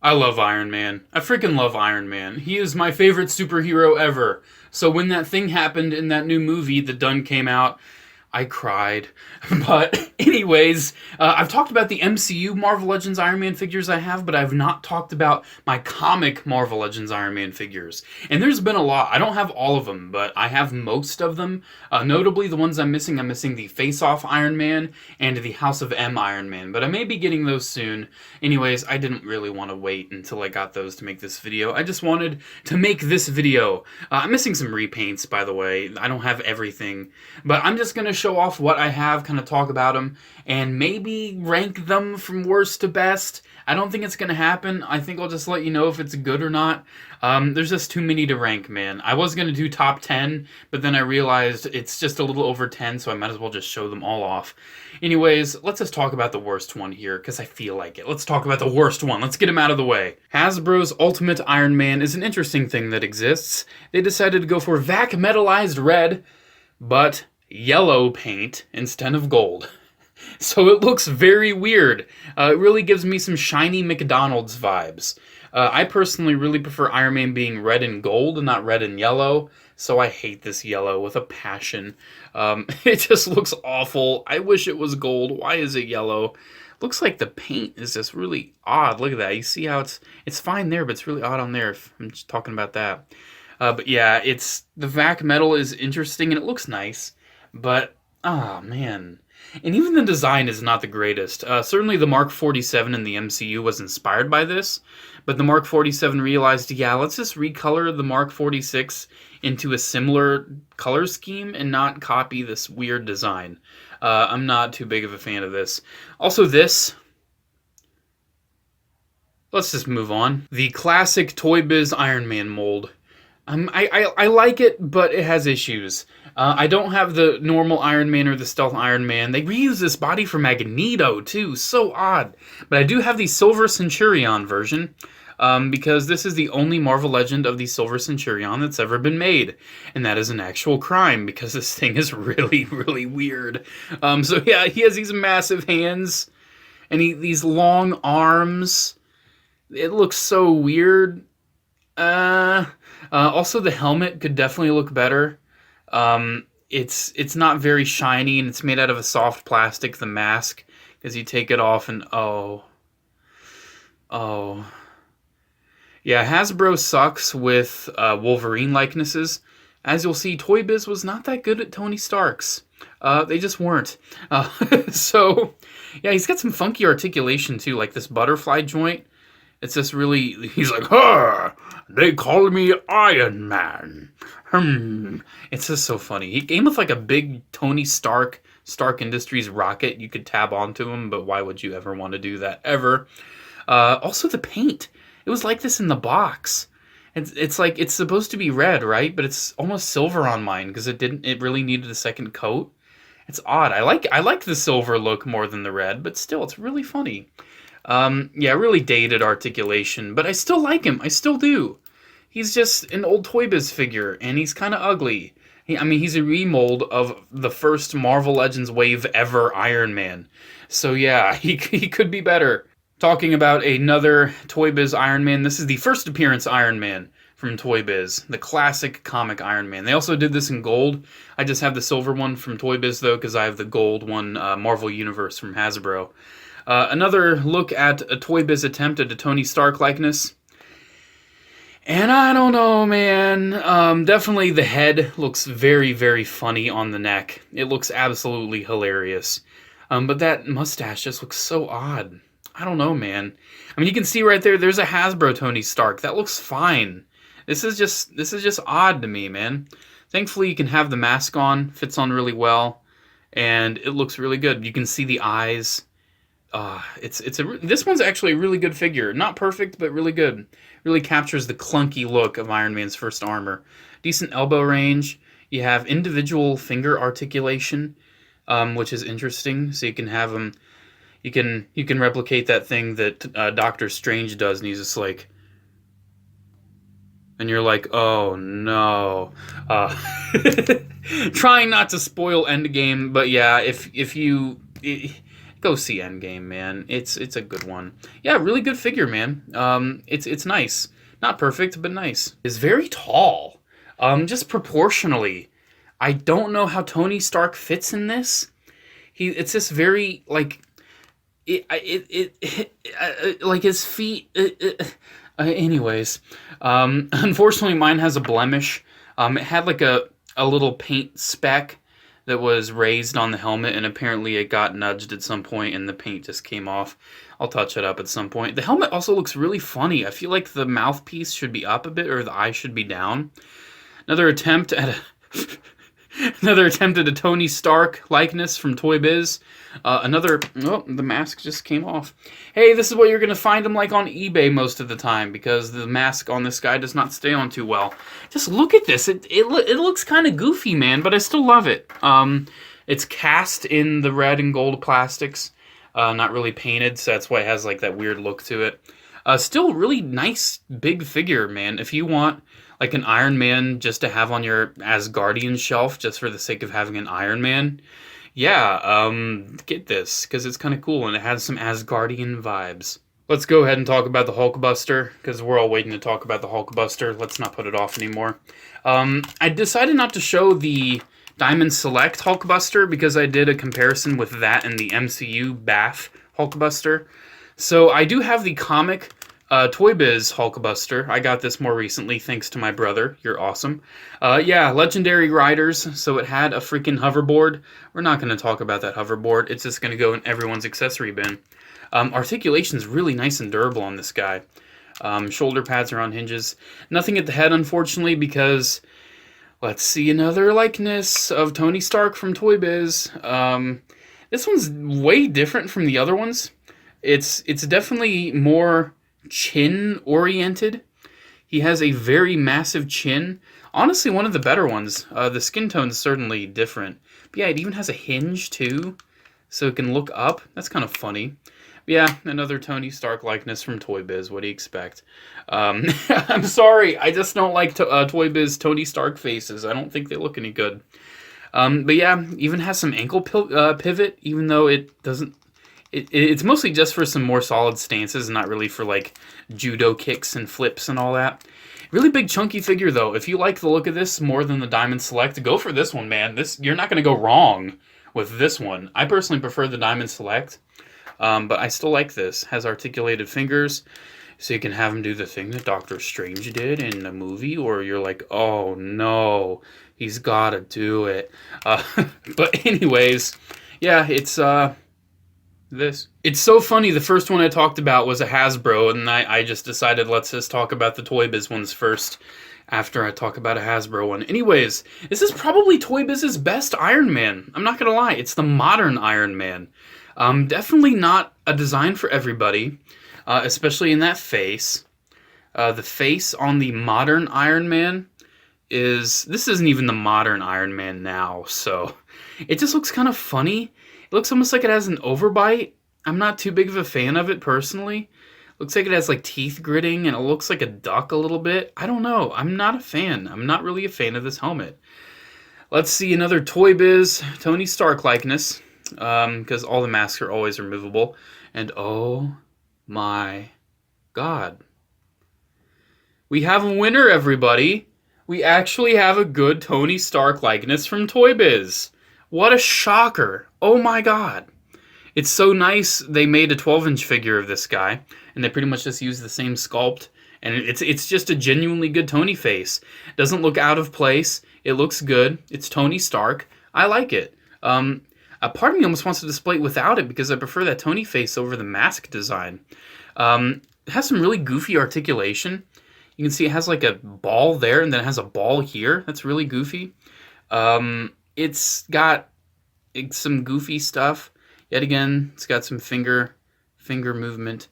I love Iron Man. I freaking love Iron Man. He is my favorite superhero ever. So when that thing happened in that new movie, The Done came out, I cried. But anyways, I've talked about the MCU Marvel Legends Iron Man figures I have, but I've not talked about my comic Marvel Legends Iron Man figures. And there's been a lot. I don't have all of them, but I have most of them. Notably, the ones I'm missing the Face Off Iron Man and the House of M Iron Man, but I may be getting those soon. Anyways, I didn't really want to wait until I got those to make this video. I just wanted to make this video. I'm missing some repaints, by the way. I don't have everything, but I'm just going to show off what I have, kind of talk about them, and maybe rank them from worst to best. I don't think it's going to happen. I think I'll just let you know if it's good or not. There's just too many to rank, man. I was going to do top 10, but then I realized it's just a little over 10, so I might as well just show them all off. Anyways, let's just talk about the worst one here, because I feel like it. Let's talk about the worst one. Let's get him out of the way. Hasbro's Ultimate Iron Man is an interesting thing that exists. They decided to go for vac metallized red, but yellow paint instead of gold. So it looks very weird. It really gives me some shiny McDonald's vibes. I personally really prefer Iron Man being red and gold and not red and yellow, so I hate this yellow with a passion. It just looks awful. I wish it was gold. Why is it yellow? Looks like the paint is just really odd. Look at that. You see how it's fine there, but it's really odd on there if I'm just talking about that. But yeah, the vac metal is interesting and it looks nice. But, man. And even the design is not the greatest. Certainly the Mark 47 in the MCU was inspired by this, but the Mark 47 realized, yeah, let's just recolor the Mark 46 into a similar color scheme and not copy this weird design. I'm not too big of a fan of this. Also this, let's just move on. The classic Toy Biz Iron Man mold. I like it, but it has issues. I don't have the normal Iron Man or the Stealth Iron Man. They reuse this body for Magneto, too. So odd. But I do have the Silver Centurion version, because this is the only Marvel Legend of the Silver Centurion that's ever been made. And that is an actual crime, because this thing is really, really weird. So yeah, he has these massive hands, and these long arms. It looks so weird. Also, the helmet could definitely look better. It's not very shiny, and it's made out of a soft plastic, the mask, because you take it off and oh. Yeah, Hasbro sucks with Wolverine likenesses. As you'll see, Toy Biz was not that good at Tony Stark's. They just weren't. So, yeah, he's got some funky articulation, too, like this butterfly joint. It's just really, he's like, "Huh, they call me Iron Man." It's just so funny. He came with like a big Tony Stark Industries rocket. You could tab onto him, but why would you ever want to do that, ever? Also, the paint. It was like this in the box. It's like, it's supposed to be red, right? But it's almost silver on mine, because it really needed a second coat. It's odd. I like the silver look more than the red, but still, it's really funny. Yeah, really dated articulation, but I still like him. I still do. He's just an old Toy Biz figure, and he's kind of ugly. He's a remold of the first Marvel Legends wave ever Iron Man. So yeah, he could be better. Talking about another Toy Biz Iron Man, this is the first appearance Iron Man from Toy Biz, the classic comic Iron Man. They also did this in gold. I just have the silver one from Toy Biz, though, because I have the gold one, Marvel Universe from Hasbro. Another look at a Toy Biz attempt at a Tony Stark likeness. And I don't know, man. Definitely the head looks very, very funny on the neck. It looks absolutely hilarious. But that mustache just looks so odd. I don't know, man. You can see right there, there's a Hasbro Tony Stark. That looks fine. This is just odd to me, man. Thankfully, you can have the mask on. Fits on really well. And it looks really good. You can see the eyes. This one's actually a really good figure. Not perfect, but really good. Really captures the clunky look of Iron Man's first armor. Decent elbow range. You have individual finger articulation, which is interesting. So you can have them. You can replicate that thing that Doctor Strange does, and he's just like, and you're like, oh no. Trying not to spoil Endgame, but yeah, if you. go see Endgame, man. It's a good one. Yeah, really good figure, man. It's nice. Not perfect, but nice. It's very tall. Just proportionally. I don't know how Tony Stark fits in this. It's this very like like his feet. Anyways, unfortunately, mine has a blemish. It had like a little paint speck that was raised on the helmet, and apparently it got nudged at some point, and the paint just came off. I'll touch it up at some point. The helmet also looks really funny. I feel like the mouthpiece should be up a bit, or the eye should be down. Another attempt at a Tony Stark likeness from Toy Biz. Oh, the mask just came off. Hey, this is what you're going to find them like on eBay most of the time, because the mask on this guy does not stay on too well. Just look at this. It looks kind of goofy, man, but I still love it. It's cast in the red and gold plastics, not really painted, so that's why it has like that weird look to it. Still really nice big figure, man. If you want like an Iron Man just to have on your Asgardian shelf just for the sake of having an Iron Man, yeah, get this, because it's kind of cool and it has some Asgardian vibes. Let's go ahead and talk about the hulkbuster, because we're all waiting to talk about the hulkbuster. Let's not put it off anymore. I decided not to show the Diamond Select hulkbuster because I did a comparison with that and the MCU BAF hulkbuster. So I do have the comic Toy Biz hulkbuster. I got this more recently thanks to my brother. You're awesome. Yeah, Legendary Riders. So it had a freaking hoverboard. We're not going to talk about that hoverboard. It's just going to go in everyone's accessory bin. Articulation's really nice and durable on this guy. Shoulder pads are on hinges. Nothing at the head, unfortunately, because let's see another likeness of Tony Stark from Toy Biz. This one's way different from the other ones. It's definitely more chin-oriented. He has a very massive chin. Honestly, one of the better ones. The skin tone's certainly different. But yeah, it even has a hinge, too, so it can look up. That's kind of funny. But yeah, another Tony Stark likeness from Toy Biz. What do you expect? I'm sorry. I just don't like Toy Biz Tony Stark faces. I don't think they look any good. But yeah, even has some ankle pivot, even though it doesn't... It's mostly just for some more solid stances, not really for like judo kicks and flips and all that. Really big chunky figure though. If you like the look of this more than the Diamond Select, go for this one, man. You're not going to go wrong with this one. I personally prefer the Diamond Select, but I still like this. Has articulated fingers, so you can have him do the thing that Doctor Strange did in the movie, or you're like, oh no, he's got to do it. But anyways, yeah, it's this. It's so funny, the first one I talked about was a Hasbro, and I just decided let's just talk about the Toy Biz ones first after I talk about a Hasbro one. Anyways, this is probably Toy Biz's best Iron Man. I'm not gonna lie, it's the modern Iron Man. Definitely not a design for everybody, especially in that face. The face on the modern Iron Man this isn't even the modern Iron Man now, so it just looks kind of funny. It looks almost like it has an overbite. I'm not too big of a fan of it personally. Looks like it has like teeth gritting and it looks like a duck a little bit. I don't know. I'm not a fan. I'm not really a fan of this helmet. Let's see another Toy Biz Tony Stark likeness, because all the masks are always removable. And oh my god. We have a winner, everybody. We actually have a good Tony Stark likeness from Toy Biz. What a shocker. Oh my god. It's so nice they made a 12-inch figure of this guy, and they pretty much just used the same sculpt, and it's just a genuinely good Tony face. Doesn't look out of place. It looks good. It's Tony Stark. I like it. A part of me almost wants to display it without it because I prefer that Tony face over the mask design. It has some really goofy articulation. You can see it has like a ball there, and then it has a ball here. That's really goofy. It's got some goofy stuff. Yet again, it's got some finger movement.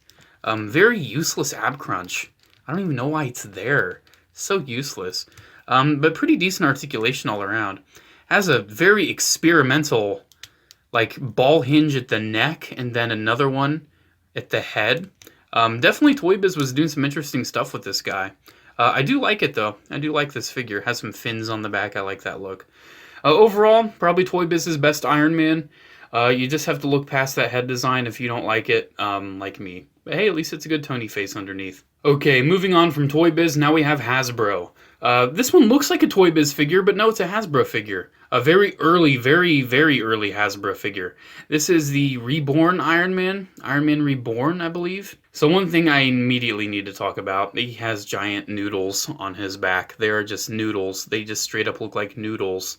Very useless ab crunch. I don't even know why it's there. So useless. But pretty decent articulation all around. Has a very experimental, like, ball hinge at the neck, and then another one at the head. Definitely Toy Biz was doing some interesting stuff with this guy. I do like it, though. I do like this figure. Has some fins on the back. I like that look. Overall, probably Toy Biz's best Iron Man. You just have to look past that head design if you don't like it, like me. But hey, at least it's a good Tony face underneath. Okay, moving on from Toy Biz, now we have Hasbro. This one looks like a Toy Biz figure, but no, it's a Hasbro figure. A very early, very early Hasbro figure. This is the Reborn Iron Man. Iron Man Reborn, I believe. So one thing I immediately need to talk about, he has giant noodles on his back. They are just noodles. They just straight up look like noodles.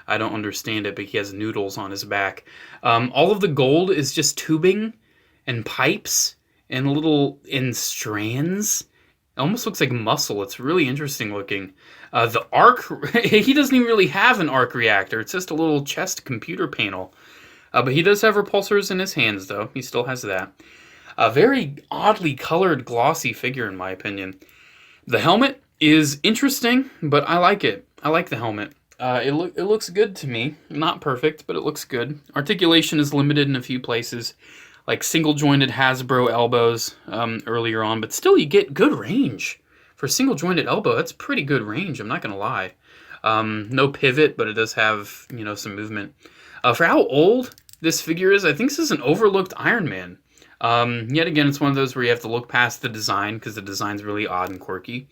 I don't understand it, but he has noodles on his back. All of the gold is just tubing and pipes and in strands. It almost looks like muscle. It's really interesting looking. The arc, he doesn't even really have an arc reactor. It's just a little chest computer panel. But he does have repulsors in his hands, though. He still has that. A very oddly colored, glossy figure, in my opinion. The helmet is interesting, but I like it. I like the helmet. It looks good to me. Not perfect, but it looks good. Articulation is limited in a few places, like single-jointed Hasbro elbows earlier on, but still you get good range. For a single-jointed elbow, that's pretty good range, I'm not going to lie. No pivot, but it does have, you know, some movement. For how old this figure is, I think this is an overlooked Iron Man. Yet again, it's one of those where you have to look past the design, because the design's really odd and quirky.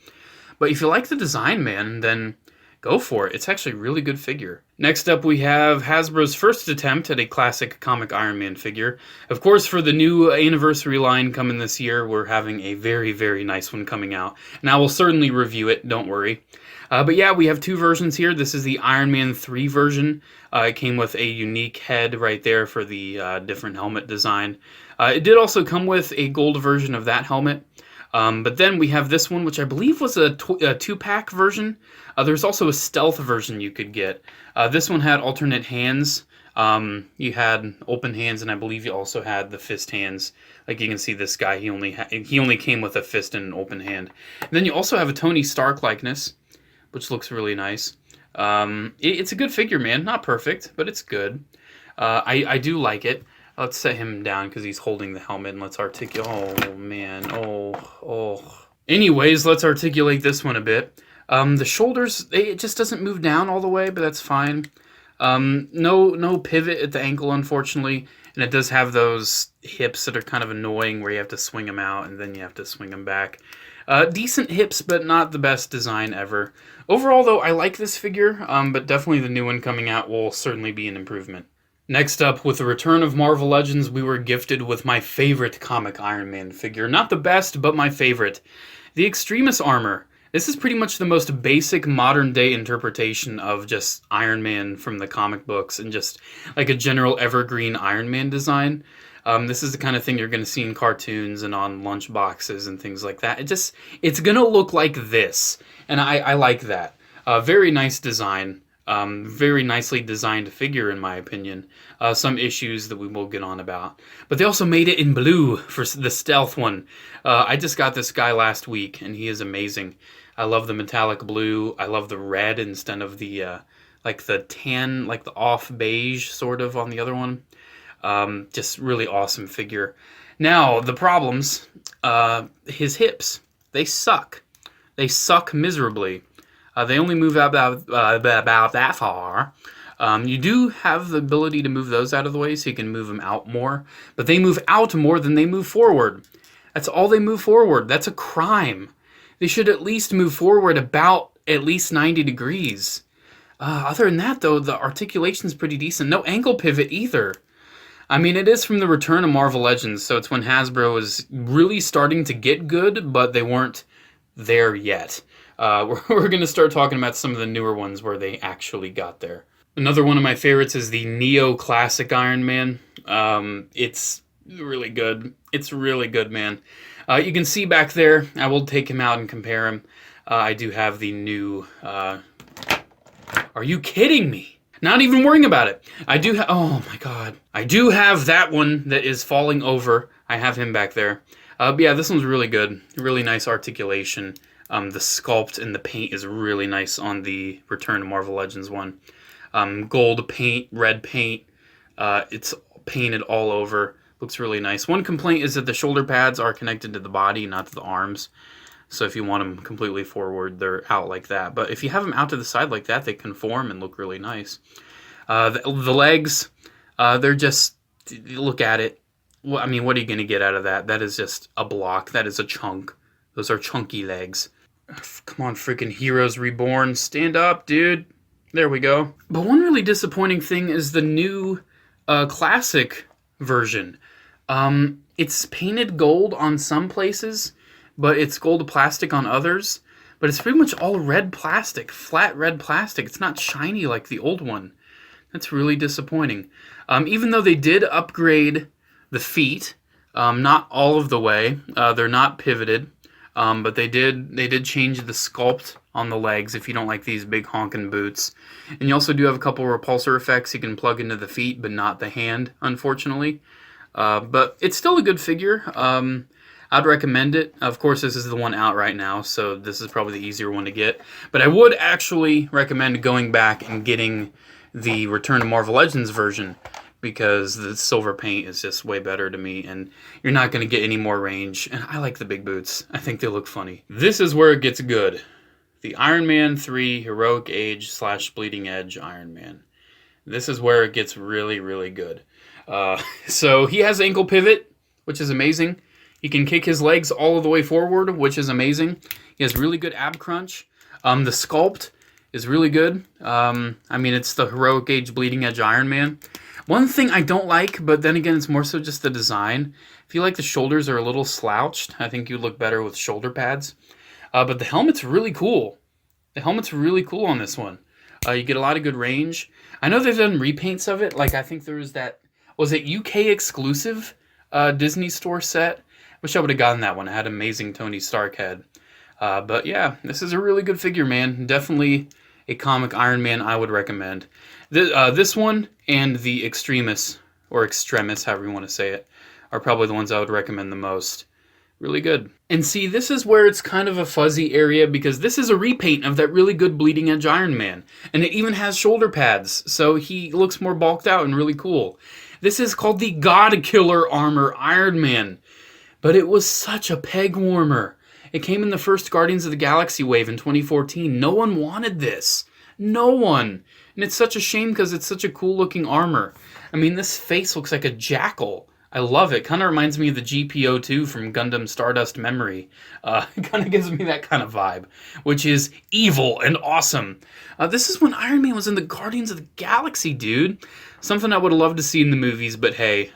But if you like the design, man, then go for it. It's actually a really good figure. Next up, we have Hasbro's first attempt at a classic comic Iron Man figure. Of course, for the new anniversary line coming this year, we're having a very nice one coming out. And I will certainly review it, don't worry. But yeah, we have two versions here. This is the Iron Man 3 version. It came with a unique head right there for the different helmet design. It did also come with a gold version of that helmet. But then we have this one, which I believe was a two-pack version. There's also a stealth version you could get. This one had alternate hands. You had open hands, and I believe you also had the fist hands. Like you can see this guy, he only came with a fist and an open hand. And then you also have a Tony Stark likeness, which looks really nice. It's a good figure, man. Not perfect, but it's good. I do like it. Let's set him down because he's holding the helmet, and let's articulate. Oh, man. Oh. Anyways, let's articulate this one a bit. The shoulders, it just doesn't move down all the way, but that's fine. No pivot at the ankle, unfortunately, and it does have those hips that are kind of annoying where you have to swing them out, and then you have to swing them back. Decent hips, but not the best design ever. Overall, though, I like this figure, but definitely the new one coming out will certainly be an improvement. Next up, with the return of Marvel Legends, we were gifted with my favorite comic Iron Man figure. Not the best, but my favorite. The Extremis armor. This is pretty much the most basic modern-day interpretation of just Iron Man from the comic books and just like a general evergreen Iron Man design. This is the kind of thing you're going to see in cartoons and on lunch boxes and things like that. It's going to look like this, and I like that. Very nice design. Very nicely designed figure, in my opinion. Some issues that we will get on about. But they also made it in blue for the stealth one. I just got this guy last week, and he is amazing. I love the metallic blue. I love the red instead of the, like the tan, like the off beige sort of on the other one. Just really awesome figure. Now, the problems, his hips, they suck. They suck miserably. They only move about that far. You do have the ability to move those out of the way, so you can move them out more. But they move out more than they move forward. That's all they move forward. That's a crime. They should at least move forward about at least 90 degrees. Other than that, though, the articulation's pretty decent. No ankle pivot either. I mean, it is from the return of Marvel Legends, so it's when Hasbro was really starting to get good, but they weren't there yet. We're going to start talking about some of the newer ones where they actually got there. Another one of my favorites is the Neo Classic Iron Man. It's really good. It's really good, man. You can see back there, I will take him out and compare him. I do have the new... Are you kidding me? Not even worrying about it. I do oh my god. I do have that one that is falling over. I have him back there. But yeah, this one's really good. Really nice articulation. The sculpt and the paint is really nice on the Return to Marvel Legends one. Gold paint, red paint. It's painted all over. Looks really nice. One complaint is that the shoulder pads are connected to the body, not to the arms. So if you want them completely forward, they're out like that. But if you have them out to the side like that, they conform and look really nice. The legs, They're just, look at it. Well, I mean, what are you going to get out of that? That is just a block. That is a chunk. Those are chunky legs. Come on, freaking Heroes Reborn. Stand up, dude. There we go. But one really disappointing thing is the new classic version. It's painted gold on some places, but it's gold plastic on others. But it's pretty much all red plastic, flat red plastic. It's not shiny like the old one. That's really disappointing. Even though they did upgrade the feet, not all of the way. They're not pivoted, but they did change the sculpt on the legs if you don't like these big honking boots. And you also do have a couple repulsor effects you can plug into the feet, but not the hand, unfortunately. But it's still a good figure. I'd recommend it. Of course, this is the one out right now, so this is probably the easier one to get. But I would actually recommend going back and getting the Return to Marvel Legends version, because the silver paint is just way better to me, and you're not going to get any more range. And I like the big boots. I think they look funny. This is where it gets good. The Iron Man 3 Heroic Age / Bleeding Edge Iron Man. This is where it gets really, really good. So he has ankle pivot, which is amazing. He can kick his legs all the way forward, which is amazing. He has really good ab crunch. The sculpt is really good. I mean, it's the Heroic Age Bleeding Edge Iron Man. One thing I don't like, but then again, it's more so just the design. I feel like the shoulders are a little slouched. I think you'd look better with shoulder pads. But the helmet's really cool. The helmet's really cool on this one. You get a lot of good range. I know they've done repaints of it. Like, I think there was that, was it UK exclusive Disney Store set? Wish I would have gotten that one. It had amazing Tony Stark head. But yeah, this is a really good figure, man. Definitely a comic Iron Man I would recommend. This one and the Extremis, or Extremis, however you want to say it, are probably the ones I would recommend the most. Really good. And see, this is where it's kind of a fuzzy area, because this is a repaint of that really good Bleeding Edge Iron Man. And it even has shoulder pads, so he looks more bulked out and really cool. This is called the God Killer Armor Iron Man. But it was such a peg warmer. It came in the first Guardians of the Galaxy wave in 2014. No one wanted this. No one. And it's such a shame because it's such a cool looking armor. I mean, this face looks like a jackal. I love it. Kind of reminds me of the GP02 from Gundam Stardust Memory. It kind of gives me that kind of vibe, which is evil and awesome. This is when Iron Man was in the Guardians of the Galaxy, dude. Something I would have loved to see in the movies, but hey,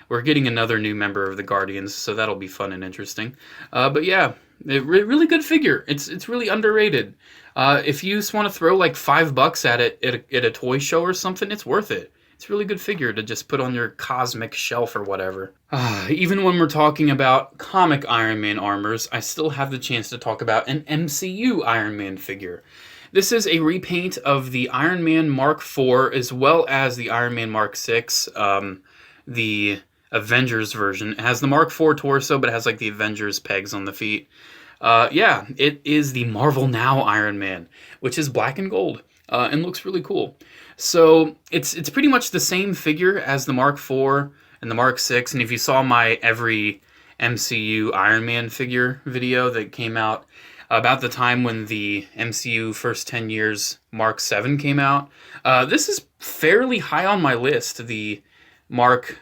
we're getting another new member of the Guardians, so that'll be fun and interesting. But yeah, really good figure. It's really underrated. If you just want to throw like $5 at it at a toy show or something, it's worth it. It's a really good figure to just put on your cosmic shelf or whatever. Even when we're talking about comic Iron Man armors, I still have the chance to talk about an MCU Iron Man figure. This is a repaint of the Iron Man Mark IV as well as the Iron Man Mark VI, the Avengers version. It has the Mark IV torso, but it has like the Avengers pegs on the feet. Yeah, it is the Marvel Now Iron Man, which is black and gold and looks really cool. So it's pretty much the same figure as the Mark IV and the Mark VI. And if you saw my every MCU Iron Man figure video that came out about the time when the MCU First 10 Years Mark VII came out, this is fairly high on my list. The Mark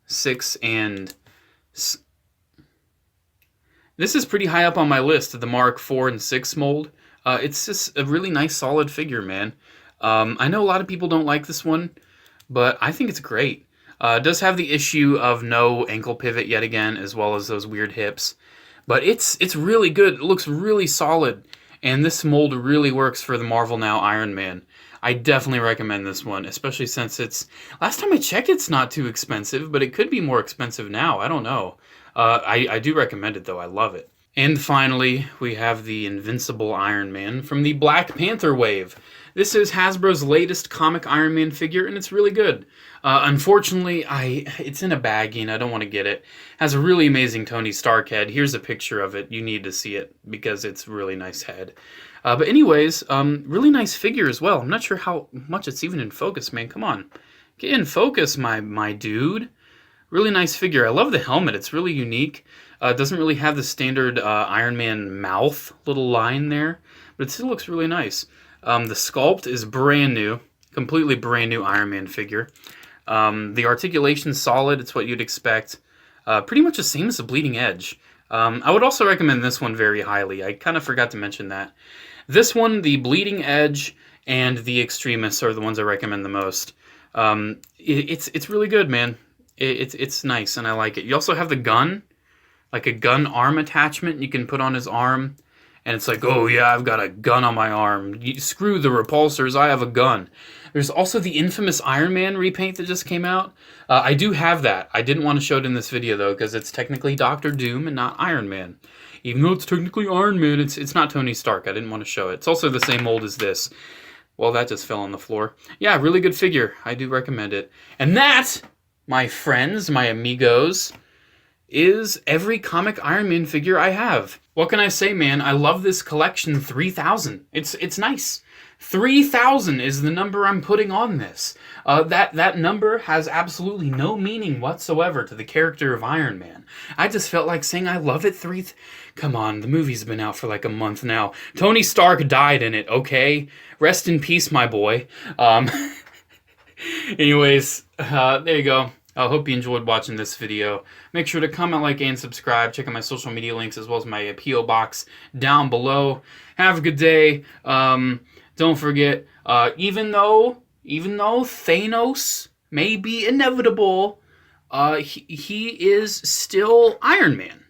6 and... This is pretty high up on my list, the Mark 4 and 6 mold. It's just a really nice, solid figure, man. I know a lot of people don't like this one, but I think it's great. It does have the issue of no ankle pivot yet again, as well as those weird hips. But it's really good. It looks really solid. And this mold really works for the Marvel Now Iron Man. I definitely recommend this one, especially since it's... Last time I checked, it's not too expensive, but it could be more expensive now. I don't know. I do recommend it, though. I love it. And finally, we have the Invincible Iron Man from the Black Panther wave. This is Hasbro's latest comic Iron Man figure, and it's really good. Unfortunately, it's in a baggie, and I don't want to get it. It has a really amazing Tony Stark head. Here's a picture of it. You need to see it, because it's a really nice head. But anyways, really nice figure as well. I'm not sure how much it's even in focus, man. Come on. Get in focus, my dude. Really nice figure. I love the helmet. It's really unique. It doesn't really have the standard Iron Man mouth little line there, but it still looks really nice. The sculpt is brand new. Completely brand new Iron Man figure. The articulation's solid. It's what you'd expect. Pretty much the same as the Bleeding Edge. I would also recommend this one very highly. I kind of forgot to mention that. This one, the Bleeding Edge and the Extremis are the ones I recommend the most. It's really good, man. It's nice, and I like it. You also have the gun, like a gun arm attachment you can put on his arm. And it's like, oh yeah, I've got a gun on my arm. Screw the repulsors, I have a gun. There's also the infamous Iron Man repaint that just came out. I do have that. I didn't want to show it in this video though, because it's technically Doctor Doom and not Iron Man. Even though it's technically Iron Man, it's not Tony Stark. I didn't want to show it. It's also the same mold as this. Well, that just fell on the floor. Yeah, really good figure. I do recommend it. And that, my friends, my amigos, is every comic Iron Man figure I have. What can I say, man? I love this collection 3,000. It's nice. 3,000 is the number I'm putting on this. That number has absolutely no meaning whatsoever to the character of Iron Man. I just felt like saying I love it. Come on, the movie's been out for like a month now. Tony Stark died in it, okay? Rest in peace, my boy. Anyways, there you go. I hope you enjoyed watching this video. Make sure to comment, like, and subscribe. Check out my social media links as well as my P.O. box down below. Have a good day. Don't forget, even though Thanos may be inevitable, he is still Iron Man.